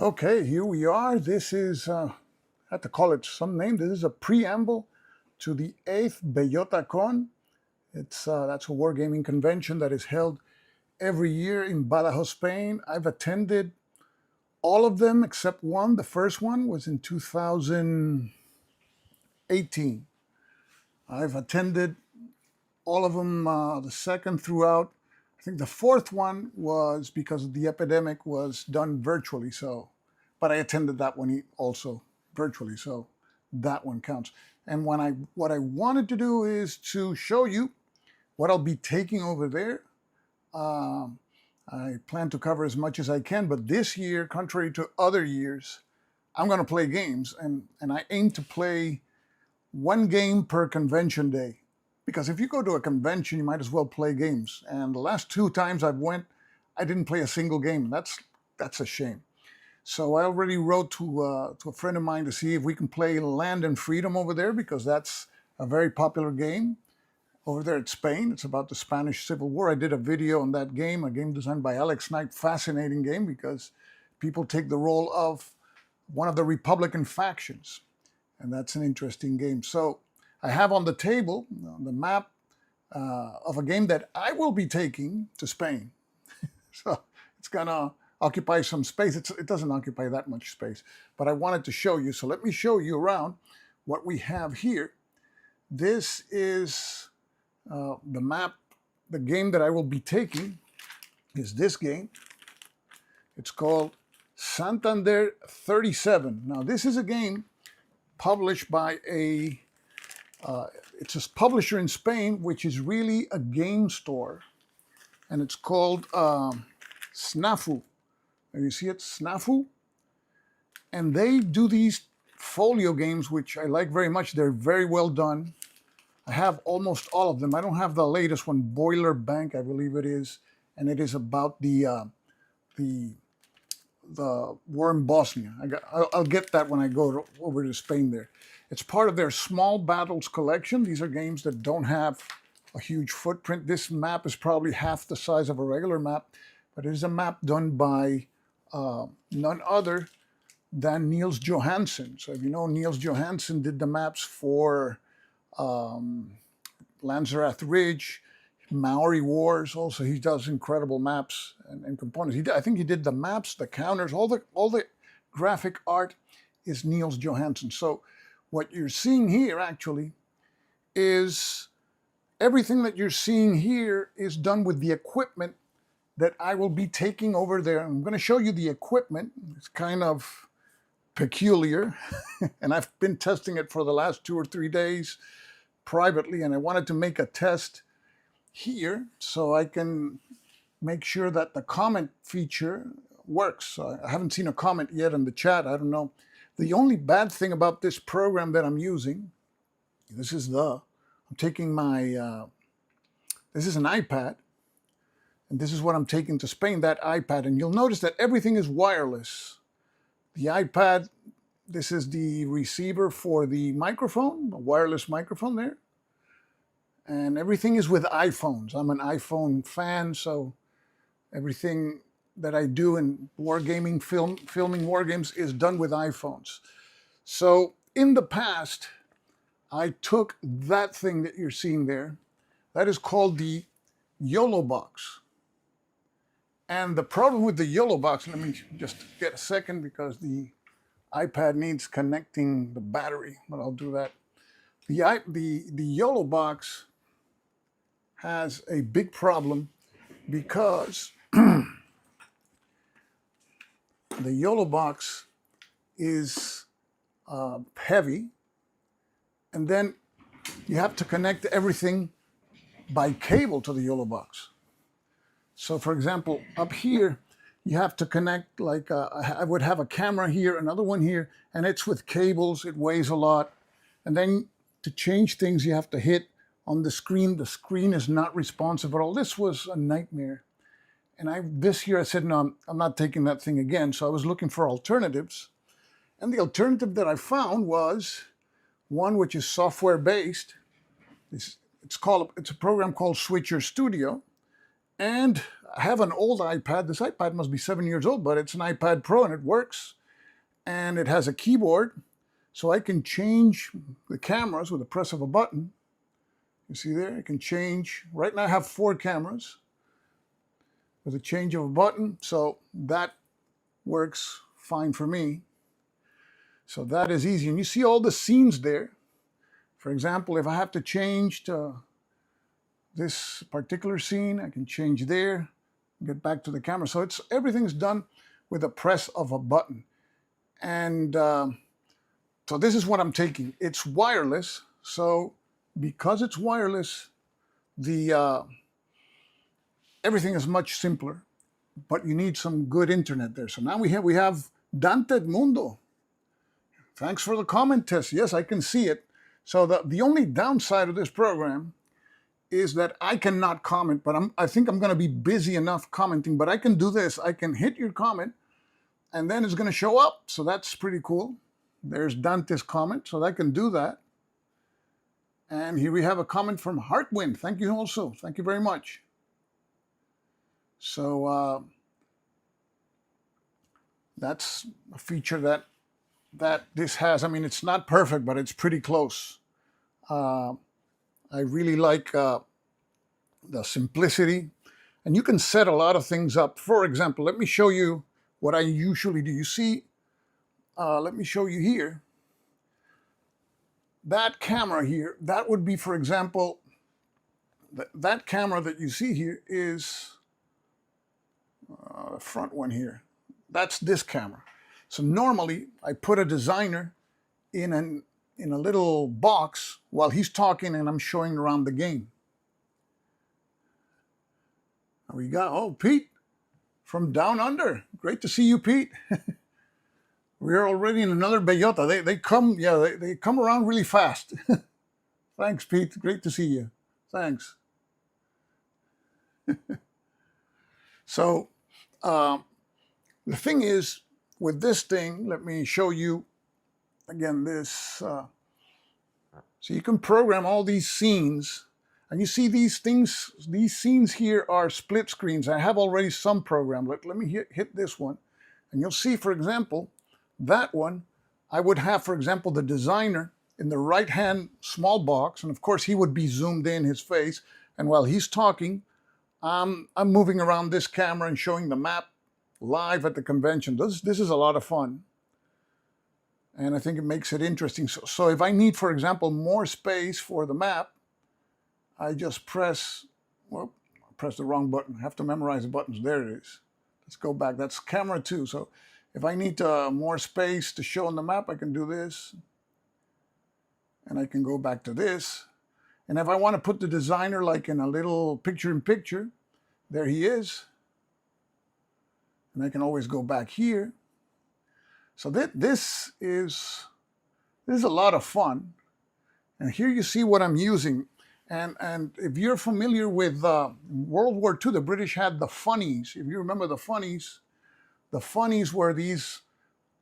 Okay, here we are. This is, I have to call it some name. This is a preamble to the 8th Bellota Con. That's a wargaming convention that is held every year in Badajoz, Spain. I've attended all of them except one. The first one was in 2018. I've attended all of them, the second throughout. I think the fourth one was, because of the epidemic, was done virtually. But I attended that one also virtually, so that one counts. And what I wanted to do is to show you what I'll be taking over there. I plan to cover as much as I can, but this year, contrary to other years, I'm going to play games, and I aim to play one game per convention day. Because if you go to a convention, you might as well play games. And the last two times I went, I didn't play a single game. That's a shame. So I already wrote to a friend of mine to see if we can play Land and Freedom over there, because that's a very popular game over there in Spain. It's about the Spanish Civil War. I did a video on that game, a game designed by Alex Knight. Fascinating game because people take the role of one of the Republican factions. And that's an interesting game. So I have on the table the map of a game that I will be taking to Spain. So it's going to occupy some space. It doesn't occupy that much space, but I wanted to show you. So let me show you around what we have here. This is the map. The game that I will be taking is this game. It's called Santander 37. Now this is a game published by it's a publisher in Spain, which is really a game store, and it's called Snafu. You see it, Snafu? And they do these folio games, which I like very much. They're very well done. I have almost all of them. I don't have the latest one, Boiler Bank, I believe it is, and it is about the war in Bosnia. I'll get that when I go over to Spain there. It's part of their Small Battles collection. These are games that don't have a huge footprint. This map is probably half the size of a regular map, but it is a map done by none other than Niels Johansson. So if you know, Niels Johansson did the maps for Lanzerath Ridge, Maori Wars. Also, he does incredible maps and components. I think he did the maps, the counters, all the graphic art is Niels Johansson. So what you're seeing here actually is everything that you're seeing here is done with the equipment that I will be taking over there. I'm going to show you the equipment. It's kind of peculiar, and I've been testing it for the last 2 or 3 days privately, and I wanted to make a test here so I can make sure that the comment feature works. I haven't seen a comment yet in the chat. I don't know. The only bad thing about this program that I'm using, I'm taking my, this is an iPad, and this is what I'm taking to Spain, that iPad. And you'll notice that everything is wireless. The iPad, this is the receiver for the microphone, a wireless microphone there. And everything is with iPhones. I'm an iPhone fan, so everything that I do in wargaming, filming war games is done with iPhones. So in the past, I took that thing that you're seeing there. That is called the YOLO box. And the problem with the YOLO box, let me just get a second because the iPad needs connecting the battery, but I'll do that. The YOLO box has a big problem because the YOLO box is heavy, and then you have to connect everything by cable to the YOLO box. So for example, up here, you have to connect, like I would have a camera here, another one here, and it's with cables, it weighs a lot. And then to change things, you have to hit on the screen. The screen is not responsive at all. This was a nightmare. And this year I said, no, I'm not taking that thing again. So I was looking for alternatives. And the alternative that I found was one which is software-based. It's a program called Switcher Studio. And I have an old iPad. This iPad must be 7 years old, but it's an iPad Pro and it works. And it has a keyboard, so I can change the cameras with the press of a button. You see there, I can change. Right now I have 4 cameras with a change of a button, so that works fine for me. So that is easy. And you see all the scenes there. For example, if I have to change to this particular scene, I can change there, get back to the camera. So everything's done with a press of a button. And so this is what I'm taking. It's wireless. So because it's wireless, everything is much simpler. But you need some good internet there. So now we have Dante Mundo. Thanks for the comment, Tess. Yes, I can see it. So the only downside of this program is that I cannot comment, but I think I'm going to be busy enough commenting. But I can do this. I can hit your comment, and then it's going to show up. So that's pretty cool. There's Dante's comment, so I can do that. And here we have a comment from Heartwind. Thank you also. Thank you very much. So that's a feature that this has. I mean, it's not perfect, but it's pretty close. I really like the simplicity. And you can set a lot of things up. For example, let me show you what I usually do. You see, let me show you here. That camera here, that would be, for example, that camera that you see here is the front one here. That's this camera. So normally I put a designer in a little box while he's talking and I'm showing around the game. We got, oh, Pete from down under. Great to see you, Pete. We're already in another Bellota. They come, yeah, they come around really fast. Thanks, Pete. Great to see you. Thanks. So the thing is, with this thing, let me show you again this. So you can program all these scenes. And you see these things, these scenes here are split screens. I have already some program. Let me hit this one. And you'll see, for example, that one, I would have, for example, the designer in the right-hand small box. And of course, he would be zoomed in, his face. And while he's talking, I'm moving around this camera and showing the map live at the convention. This is a lot of fun. And I think it makes it interesting. So if I need, for example, more space for the map, I just press, well, I press the wrong button. I have to memorize the buttons. There it is. Let's go back. That's camera 2. So if I need more space to show on the map, I can do this. And I can go back to this. And if I want to put the designer like in a little picture-in-picture, there he is. And I can always go back here. So this is a lot of fun. And here you see what I'm using. And if you're familiar with World War II, the British had the funnies. If you remember the funnies were these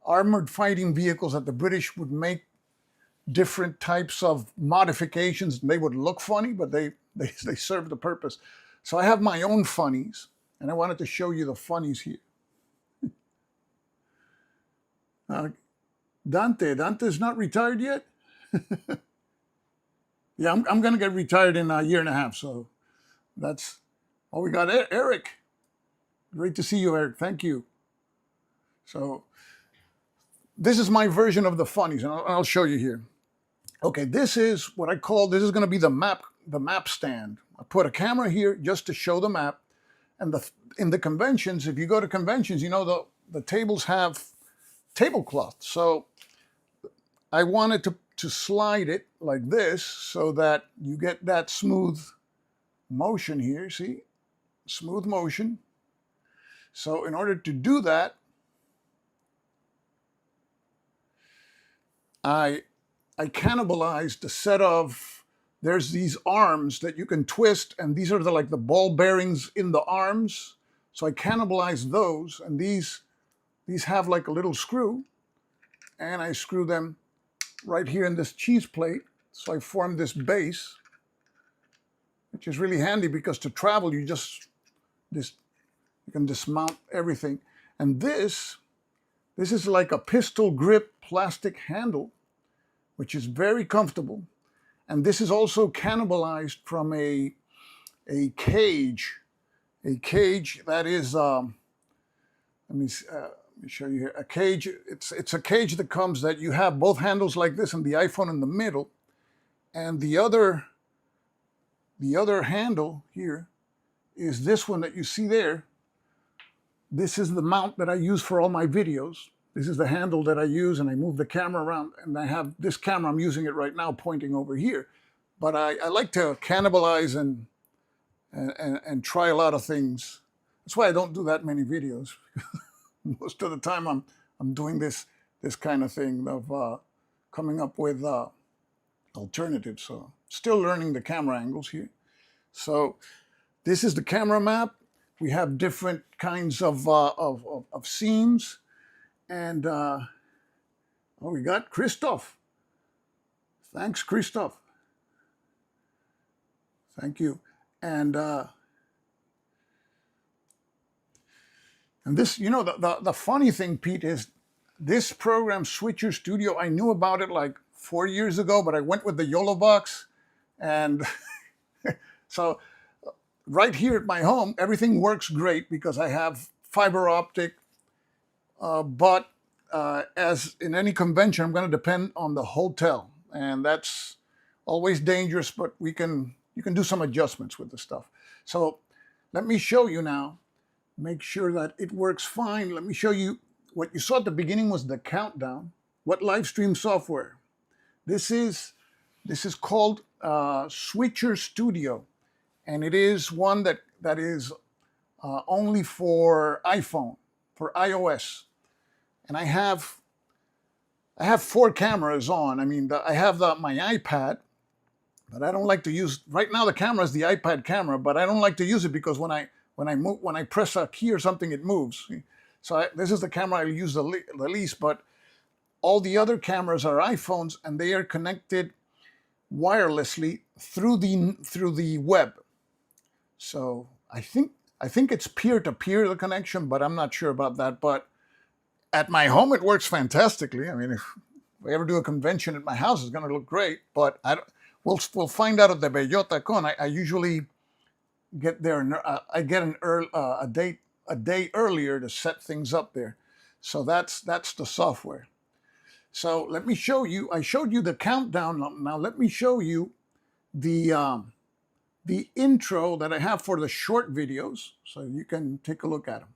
armored fighting vehicles that the British would make different types of modifications. They would look funny, but they served the purpose. So I have my own funnies, and I wanted to show you the funnies here. Dante's not retired yet? Yeah, I'm going to get retired in a year and a half, so that's... Oh, we got Eric. Great to see you, Eric. Thank you. So this is my version of the funnies, and I'll show you here. Okay, this is what I call, this is going to be the map stand. I put a camera here just to show the map. And in the conventions, if you go to conventions, you know the tables have tablecloth. So I wanted to slide it like this so that you get that smooth motion here. See? Smooth motion. So in order to do that, I cannibalized a set of, there's these arms that you can twist, and these are like the ball bearings in the arms. So I cannibalized those, and these have like a little screw, and I screw them right here in this cheese plate. So I formed this base, which is really handy because to travel, you just You can dismount everything. And this is like a pistol grip plastic handle, which is very comfortable. And this is also cannibalized from a cage, that is, let me show you here. A cage. It's a cage that comes that you have both handles like this and the iPhone in the middle, and the other handle here is this one that you see there. This is the mount that I use for all my videos. This is the handle that I use, and I move the camera around, and I have this camera, I'm using it right now pointing over here. But I like to cannibalize and try a lot of things. That's why I don't do that many videos. Most of the time I'm doing this kind of thing of coming up with alternatives. So still learning the camera angles here. So this is the camera map. We have different kinds of scenes, and oh, we got Christoph. Thanks, Christoph. Thank you. And this, you know, the funny thing, Pete, is this program, Switcher Studio, I knew about it like 4 years ago, but I went with the YOLO box. And so right here at my home, everything works great because I have fiber optic. But as in any convention, I'm going to depend on the hotel. And that's always dangerous, but you can do some adjustments with the stuff. So let me show you now. Make sure that it works fine. Let me show you what you saw at the beginning was the countdown. What Livestream software? This is called Switcher Studio, and it is one that is only for iPhone, for iOS. And I have 4 cameras on. I mean, I have my iPad, but I don't like to use. Right now, the camera is the iPad camera, but I don't like to use it because when I press a key or something, it moves. So this is the camera I use the least, but all the other cameras are iPhones, and they are connected wirelessly through the web. So I think it's peer-to-peer, the connection, but I'm not sure about that. But at my home, it works fantastically. I mean, if we ever do a convention at my house, it's going to look great. But we'll find out at the Bellota Con. I usually get there, I get a day earlier to set things up there. So that's the software. So let me show you. I showed you the countdown. Now let me show you the intro that I have for the short videos, so you can take a look at them.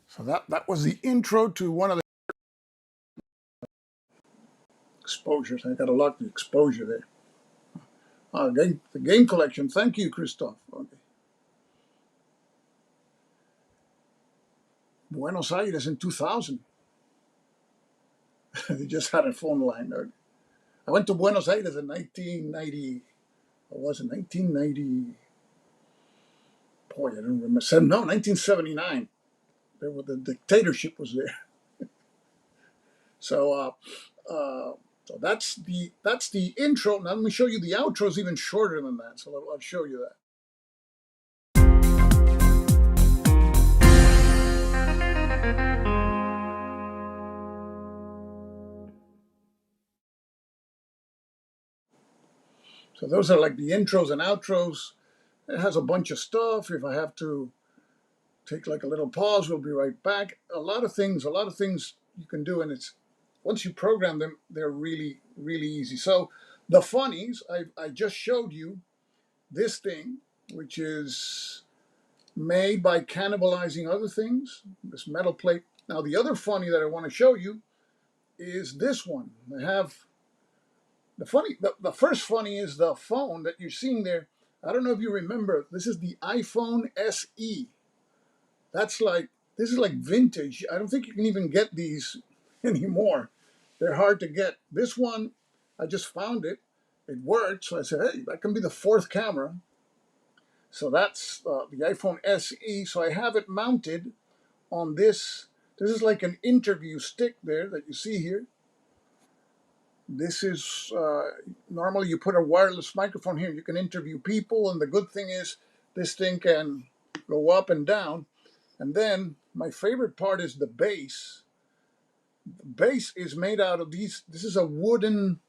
So that was the intro to one of the exposures. I got to lock the exposure there. The game collection. Thank you, Christoph. Okay. Buenos Aires in 2000. They just had a phone line. I went to Buenos Aires in 1990. What was it? 1990. Boy, I don't remember. No, 1979. The dictatorship was there. So that's the intro. Now let me show you the outro is even shorter than that. So I'll show you that. So those are like the intros and outros. It has a bunch of stuff. If I have to take like a little pause, we'll be right back. A lot of things you can do, and it's once you program them, they're really, really easy. So the funnies, I just showed you this thing, which is made by cannibalizing other things, this metal plate. Now the other funny that I want to show you is this one. I have the first funny is the phone that you're seeing there. I don't know if you remember, this is the iPhone SE. This is like vintage. I don't think you can even get these anymore. They're hard to get. This one, I just found it, it worked. So I said, hey, that can be the fourth camera. So that's the iPhone SE. So I have it mounted on this. This is like an interview stick there that you see here. This is normally you put a wireless microphone here. You can interview people, and the good thing is this thing can go up and down. And then my favorite part is the base. The base is made out of these. This is a wooden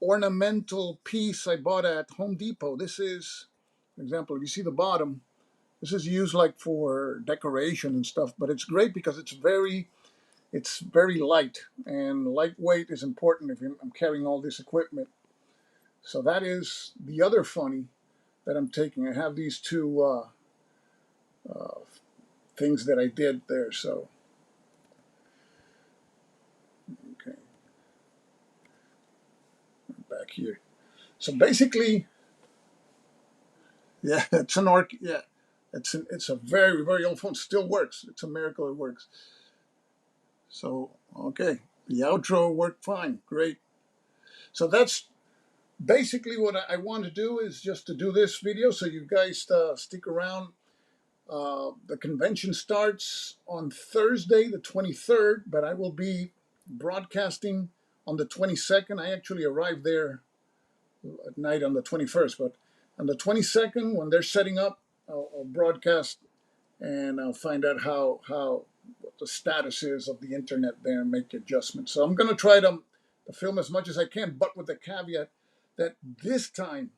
ornamental piece I bought at Home Depot. This is, for example, if you see the bottom, this is used like for decoration and stuff, but it's great because it's very light, and lightweight is important if I'm carrying all this equipment. So that is the other funny that I'm taking. I have these two things that I did there. So, okay, back here. So basically, yeah, it's an orc. Yeah, it's a very very old phone. Still works. It's a miracle it works. So okay, the outro worked fine. Great. So that's basically what I want to do, is just to do this video. So you guys stick around. The convention starts on Thursday, the 23rd, but I will be broadcasting on the 22nd. I actually arrived there at night on the 21st, but on the 22nd, when they're setting up, I'll broadcast, and I'll find out what the status is of the internet there and make adjustments. So I'm going to try to film as much as I can, but with the caveat that this time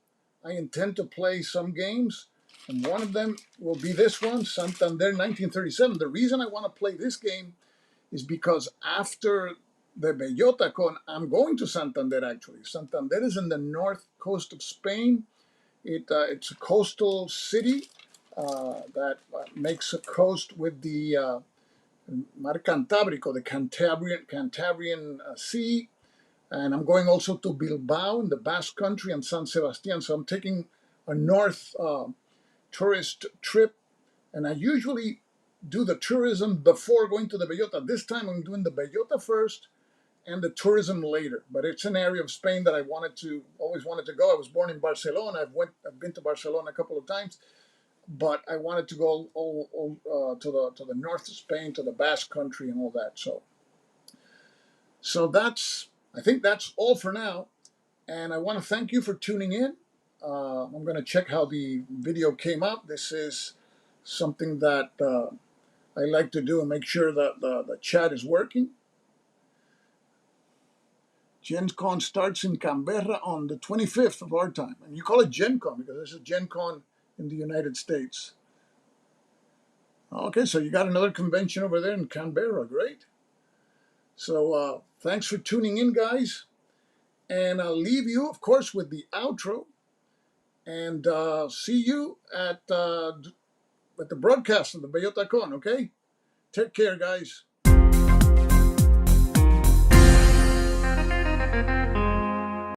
I intend to play some games, and one of them will be this one, Santander 1937. The reason I want to play this game is because after the Bellota Con, I'm going to Santander actually. Santander is in the north coast of Spain. It's a coastal city that makes a coast with the Mar Cantábrico, the Cantabrian Sea. And I'm going also to Bilbao in the Basque Country and San Sebastian. So I'm taking a north tourist trip. And I usually do the tourism before going to the Bellota. This time I'm doing the Bellota first and the tourism later. But it's an area of Spain that I always wanted to go. I was born in Barcelona. I've been to Barcelona a couple of times, but I wanted to go to the north of Spain, to the Basque Country and all that. So I think that's all for now. And I want to thank you for tuning in. I'm going to check how the video came out. This is something that I like to do and make sure that the chat is working. Gen Con starts in Canberra on the 25th of our time. And you call it Gen Con because this is Gen Con in the United States. Okay, so you got another convention over there in Canberra. Great. So thanks for tuning in, guys. And I'll leave you, of course, with the outro. And see you at the broadcast of the Bellota Con, okay? Take care, guys.